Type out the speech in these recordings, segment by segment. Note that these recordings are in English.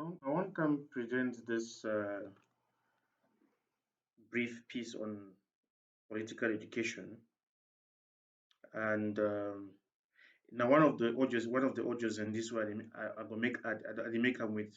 I want to present this brief piece on political education, and now one of the audios in this one, I go make I make am with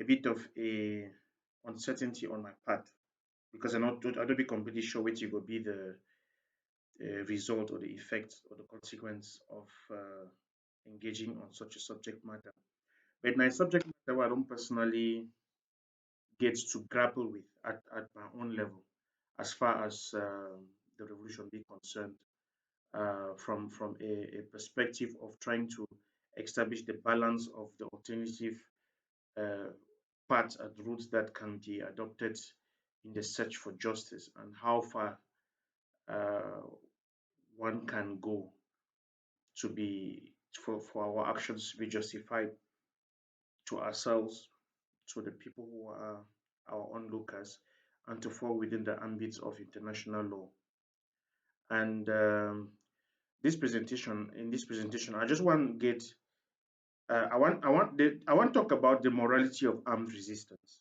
a bit of a uncertainty on my part because I don't be completely sure which will be the result or the effect or the consequence of engaging on such a subject matter. But my subject matter I don't personally get to grapple with at my own level as far as the revolution be concerned, from a perspective of trying to establish the balance of the alternative uh, paths and routes that can be adopted in the search for justice and how far uh, one can go to be for our actions to be justified to ourselves, to the people who are our onlookers, and to fall within the ambits of international law. And in this presentation, I just want to get, I want to talk about the morality of armed resistance.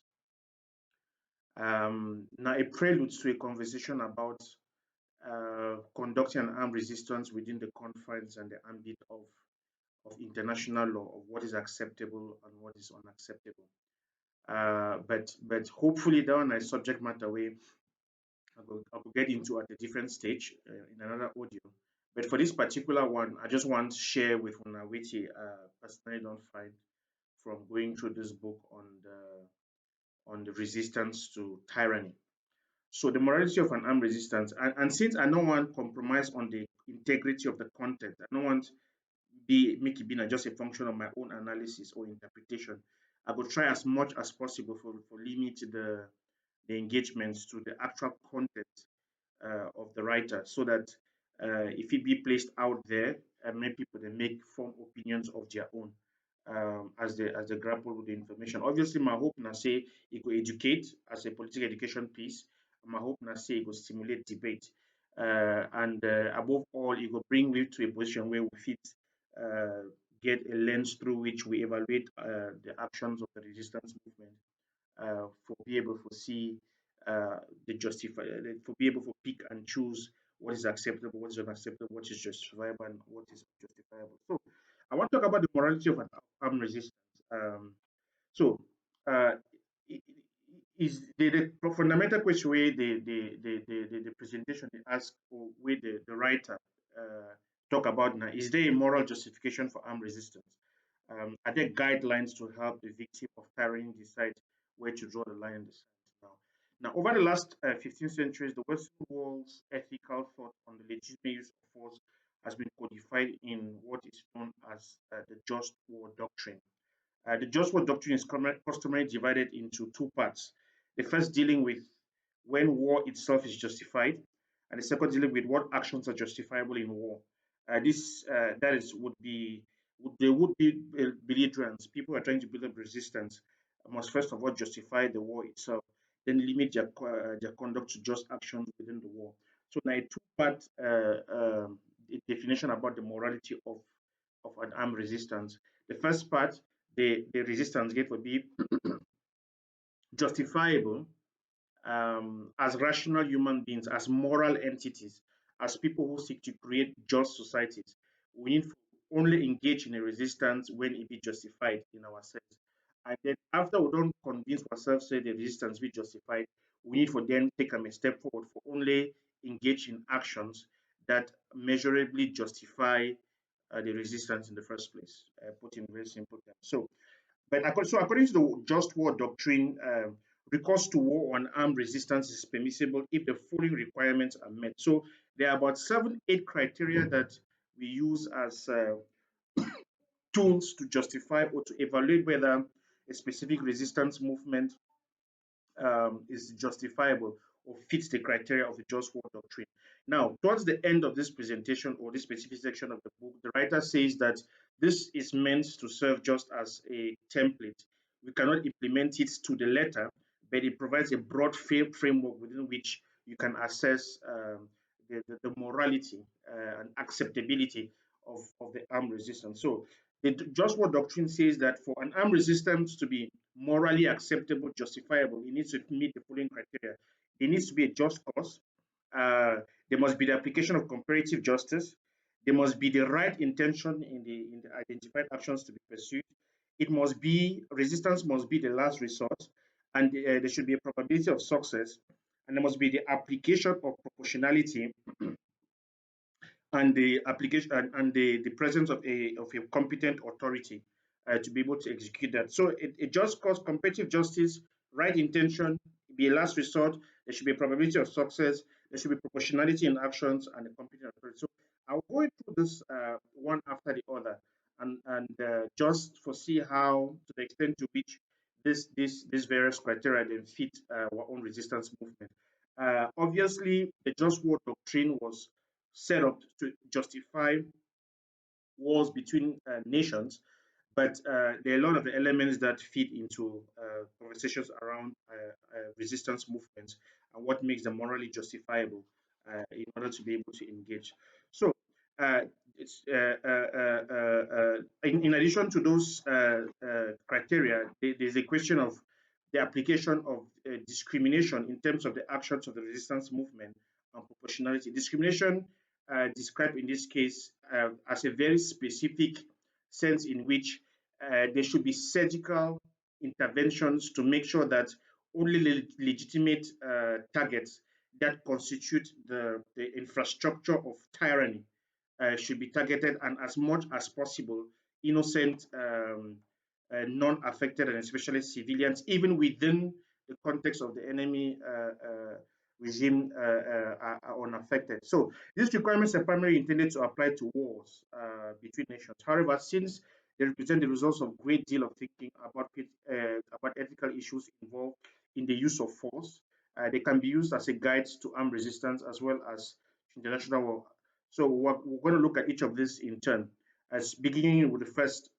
Now, a prelude to a conversation about conducting an armed resistance within the confines and the ambit of international law, of what is acceptable and what is unacceptable. But hopefully that one is subject matter where I will get into at a different stage in another audio. But for this particular one, I just want to share with una which personally don't find from going through this book on the resistance to tyranny. So the morality of an armed resistance, and since I don't want compromise on the integrity of the content, I don't want be make it be not just a function of my own analysis or interpretation. I will try as much as possible for limit the engagements to the actual content of the writer so that if it be placed out there, many people they make form opinions of their own as they grapple with the information. Obviously, my hope na say it will educate as a political education piece. My hope na say it will stimulate debate. And above all, it will bring me to a position where we fit uh, get a lens through which we evaluate the actions of the resistance movement for be able to see the justify for be able to pick and choose what is acceptable, what is unacceptable, what is justifiable, and what is unjustifiable. So I want to talk about the morality of an armed resistance. So uh, i- is the fundamental question where the presentation they ask or where the writer talk about now, is there a moral justification for armed resistance? Are there guidelines to help the victim of tyranny decide where to draw the line in the sand now? Now, over the last 15 centuries, the Western world's ethical thought on the legitimate use of force has been codified in what is known as the Just War Doctrine. The Just War Doctrine is customarily divided into two parts. The first dealing with when war itself is justified, and the second dealing with what actions are justifiable in war. This that is would be belligerents. People who are trying to build up resistance must first of all justify the war itself, then limit their conduct to just actions within the war. So now a two-part definition about the morality of an armed resistance. The first part, the resistance gate would be justifiable as rational human beings, as moral entities, as people who seek to create just societies. We need to only engage in a resistance when it be justified in ourselves. And then after we don't convince ourselves say the resistance be justified, we need for them take a step forward for only engage in actions that measurably justify the resistance in the first place, put in very simple terms. So according to the Just War Doctrine, recourse to war on armed resistance is permissible if the following requirements are met. So there are about 8 criteria that we use as tools to justify or to evaluate whether a specific resistance movement is justifiable or fits the criteria of the Just War Doctrine. Now, towards the end of this presentation or this specific section of the book, the writer says that this is meant to serve just as a template. We cannot implement it to the letter, but it provides a broad framework within which you can assess the morality and acceptability of the armed resistance. So The Just War Doctrine says that for an armed resistance to be morally acceptable, justifiable, it needs to meet the following criteria. There needs to be a just cause. Uh, there must be the application of comparative justice. There must be the right intention in the identified actions to be pursued. It must be resistance must be the last resort, and there should be a probability of success, and there must be the application of proportionality and the application and the presence of a competent authority to be able to execute that. So it just cause competitive justice, right intention, be a last resort. There should be a probability of success. There should be proportionality in actions and a competent authority. So I'll go through this one after the other and just foresee how, to the extent to which these various criteria then fit our own resistance movement. Obviously, the Just War Doctrine was set up to justify wars between nations, but there are a lot of elements that feed into conversations around resistance movements and what makes them morally justifiable in order to be able to engage. So, uh, it's, in addition to those criteria, there's a question of the application of discrimination in terms of the actions of the resistance movement and proportionality. Discrimination described in this case as a very specific sense in which there should be surgical interventions to make sure that only legitimate targets that constitute the infrastructure of tyranny should be targeted, and as much as possible, innocent, non-affected, and especially civilians, even within the context of the enemy regime, are unaffected. So these requirements are primarily intended to apply to wars between nations. However, since they represent the results of a great deal of thinking about ethical issues involved in the use of force, they can be used as a guide to armed resistance as well as international war. So we're going to look at each of these in turn. As beginning with the first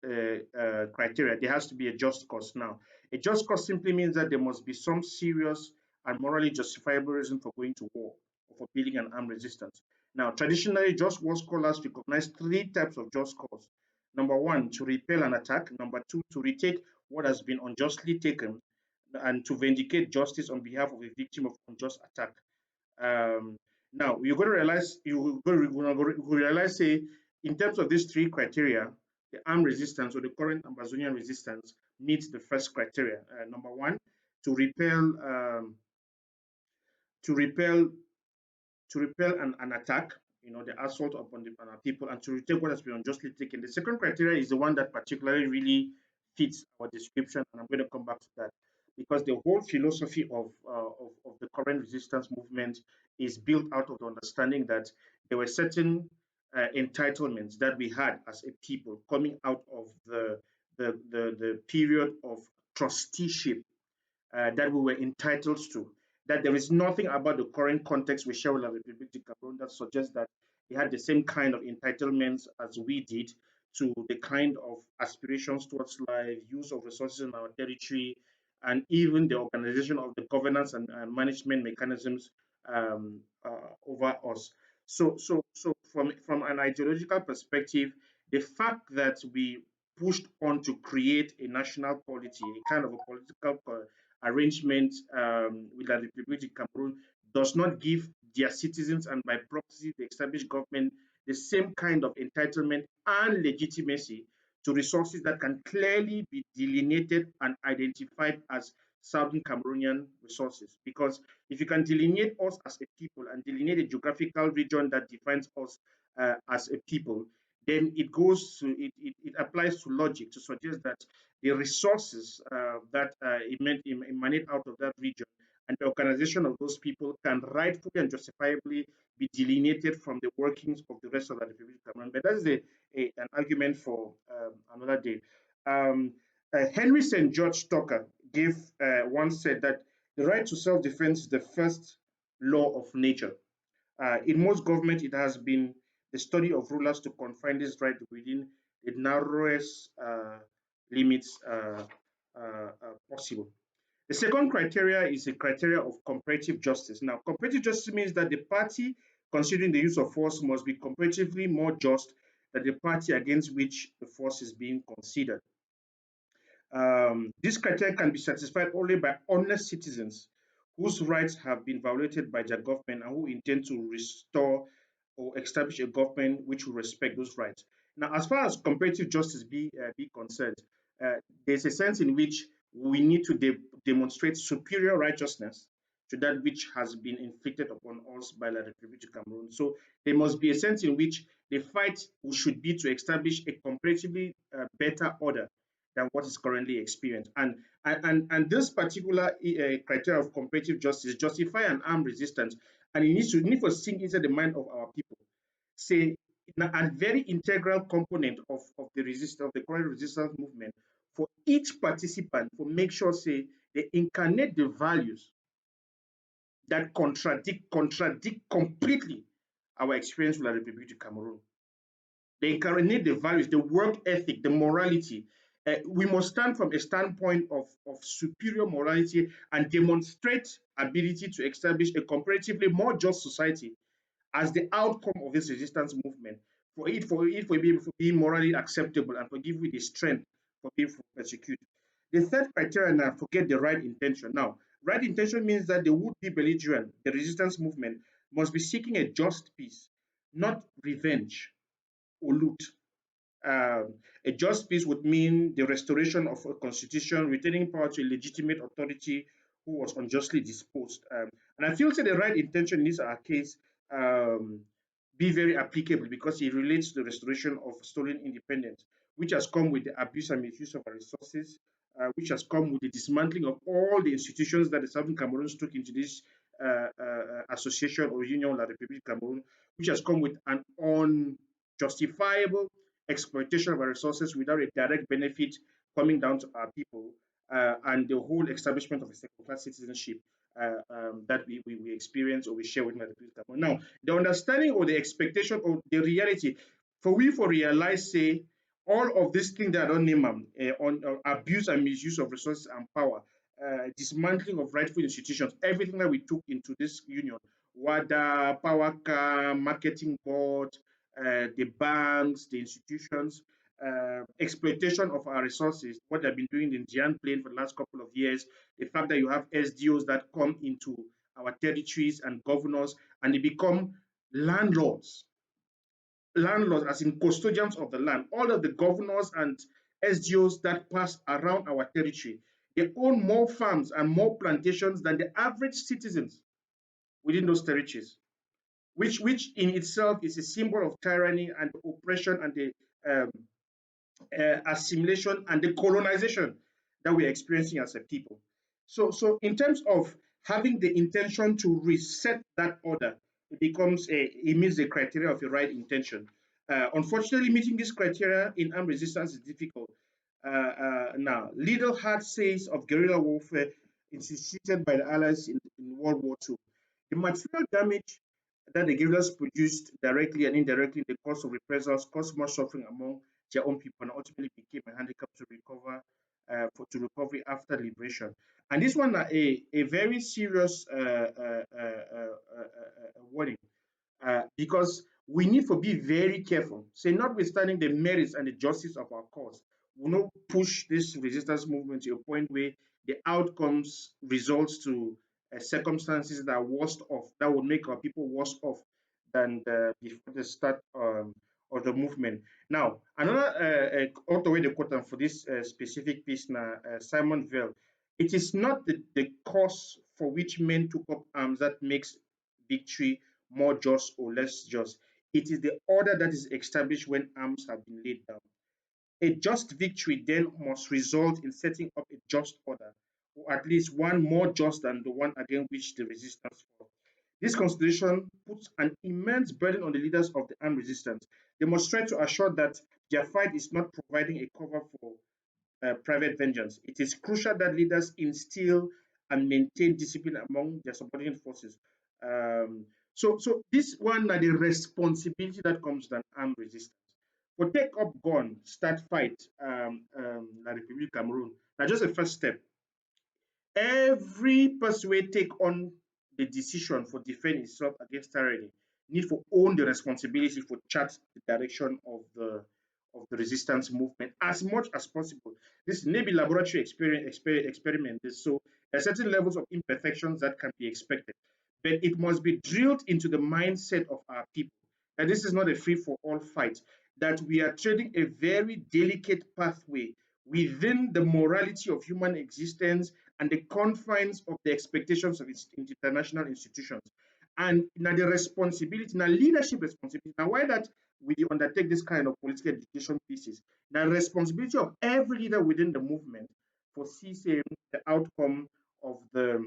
criteria, there has to be a just cause. Now, a just cause simply means that there must be some serious and morally justifiable reason for going to war or for building an armed resistance. Now, traditionally, just war scholars recognize three types of just cause. Number one, to repel an attack. Number two, to retake what has been unjustly taken, and to vindicate justice on behalf of a victim of unjust attack. Um, Now you're going to realize realize, say, in terms of these three criteria, the armed resistance or the current Ambazonian resistance meets the first criteria. Number one, to repel to repel to repel an attack, the assault upon on our people, and to retake what has been unjustly taken. The second criteria is the one that particularly really fits our description, and I'm going to come back to that because the whole philosophy of the current resistance movement is built out of the understanding that there were certain entitlements that we had as a people coming out of the period of trusteeship that we were entitled to. That there is nothing about the current context with Shell and Republic of Cameroon that suggests that they had the same kind of entitlements as we did to the kind of aspirations towards life, use of resources in our territory, and even the organization of the governance and management mechanisms over us. So from an ideological perspective, the fact that we pushed on to create a national polity, a kind of a political arrangement with the Republic of Cameroon does not give their citizens and by proxy the established government the same kind of entitlement and legitimacy to resources that can clearly be delineated and identified as Southern Cameroonian resources. Because if you can delineate us as a people and delineate a geographical region that defines us as a people, then it applies to logic to suggest that the resources that emanate out of that region and the organization of those people can rightfully and justifiably be delineated from the workings of the rest of the Republic of Cameroon. But that is an argument for another day. Um, Henry St. George Tucker once said that the right to self-defense is the first law of nature. In most governments, it has been the study of rulers to confine this right within the narrowest limits possible. The second criteria is a criteria of comparative justice. Now, comparative justice means that the party considering the use of force must be comparatively more just that the party against which the force is being considered. This criteria can be satisfied only by honest citizens whose rights have been violated by their government and who intend to restore or establish a government which will respect those rights. Now, as far as comparative justice be concerned, uh, there's a sense in which we need to demonstrate superior righteousness to that which has been inflicted upon us by the Republic of Cameroon. So there must be a sense in which the fight should be to establish a comparatively better order than what is currently experienced. And this particular criteria of comparative justice justify an armed resistance, and it needs to need to sink into the mind of our people. Say, a very integral component of the resistance of the current resistance movement for each participant to make sure say they incarnate the values that contradict completely our experience with the Republic of Cameroon. They incarnate the values, the work ethic, the morality. We must stand from a standpoint of superior morality and demonstrate ability to establish a comparatively more just society as the outcome of this resistance movement. For it to be morally acceptable and for give you the strength for people to persecute. The third criteria now, forget the right intention. Now, right intention means that the would-be belligerent, the resistance movement, must be seeking a just peace, not revenge or loot. A just peace would mean the restoration of a constitution, returning power to a legitimate authority who was unjustly disposed. And I feel that the right intention in this our case um, be very applicable because it relates to the restoration of stolen independence, which has come with the abuse and misuse of our resources, which has come with the dismantling of all the institutions that the Southern Cameroons took into this association or union with the Republic of Cameroon, which has come with an unjustifiable exploitation of our resources without a direct benefit coming down to our people, and the whole establishment of a second class citizenship that we experience or we share with the people. Now, the understanding or the expectation or the reality, for realize, say, all of these things that I don't name them, on abuse and misuse of resources and power, dismantling of rightful institutions, everything that we took into this union, WADA, Power Marketing Board, the banks, the institutions, exploitation of our resources, what they've been doing in Jian Plain for the last couple of years, the fact that you have SDOs that come into our territories and governors and they become landlords, landlords as in custodians of the land. All of the governors and SDOs that pass around our territory, they own more farms and more plantations than the average citizens within those territories, which in itself is a symbol of tyranny and oppression and the um, assimilation and the colonization that we're experiencing as a people. So in terms of having the intention to reset that order, it meets the criteria of the right intention. Unfortunately, meeting this criteria in armed resistance is difficult. Now, little hard says of guerrilla warfare instituted by the Allies in World War II. The material damage that the guerrillas produced directly and indirectly in the course of reprisals caused much suffering among their own people and ultimately became a handicap to recover to recovery after liberation. And this one, a very serious warning, because we need to be very careful. Say, notwithstanding the merits and the justice of our cause, we will not push this resistance movement to a point where the outcomes results to circumstances that are worst off, that would make our people worse off than before the start of the movement. Now, another author with the quote for this specific piece now, Simon Veil, it is not the cause for which men took up arms that makes victory more just or less just. It is the order that is established when arms have been laid down. A just victory then must result in setting up a just order, or at least one more just than the one against which the resistance fought. This consideration puts an immense burden on the leaders of the armed resistance. They must try to assure that their fight is not providing a cover for private vengeance. It is crucial that leaders instill and maintain discipline among their subordinate forces. So this one are the responsibility that comes with an armed resistance. For take up gun, start fight, la Republic Cameroon. Now just a first step. Every person will take on the decision for defend itself against tyranny. need to own the responsibility for chart the direction of the resistance movement as much as possible. This may be laboratory experiment. So there are certain levels of imperfections that can be expected, but it must be drilled into the mindset of our people that this is not a free-for-all fight, that we are treading a very delicate pathway within the morality of human existence and the confines of the expectations of international institutions. And now the responsibility, now leadership responsibility, now why that we undertake this kind of political education pieces, the responsibility of every leader within the movement for seeing the outcome of the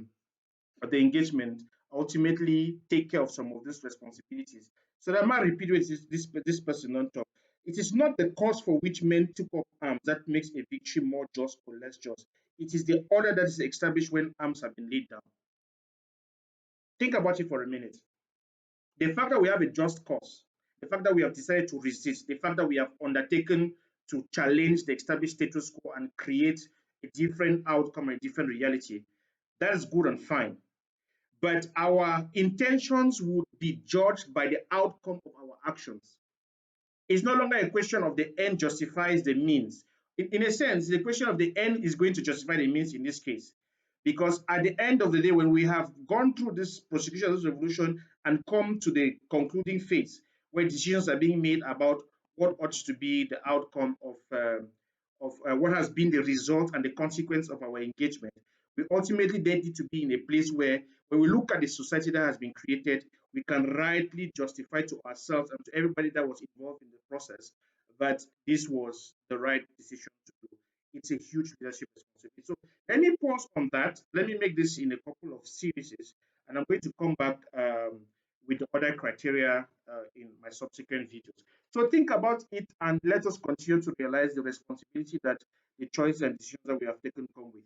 engagement, ultimately take care of some of these responsibilities. So that might repeat what this person on top. It is not the cause for which men took up arms that makes a victory more just or less just. It is the order that is established when arms have been laid down. Think about it for a minute. The fact that we have a just cause, the fact that we have decided to resist, the fact that we have undertaken to challenge the established status quo and create a different outcome, a different reality, that is good and fine. But our intentions would be judged by the outcome of our actions. It's no longer a question of the end justifies the means. In a sense, the question of the end is going to justify the means in this case. Because at the end of the day, when we have gone through this prosecution of this revolution and come to the concluding phase, where decisions are being made about what ought to be the outcome of what has been the result and the consequence of our engagement, we ultimately then need to be in a place where, when we look at the society that has been created, we can rightly justify to ourselves and to everybody that was involved in the process that this was the right decision to do. It's a huge leadership responsibility. So let me pause on that. Let me make this in a couple of series, and I'm going to come back with the other criteria in my subsequent videos. So think about it and let us continue to realize the responsibility that the choices and decisions that we have taken come with.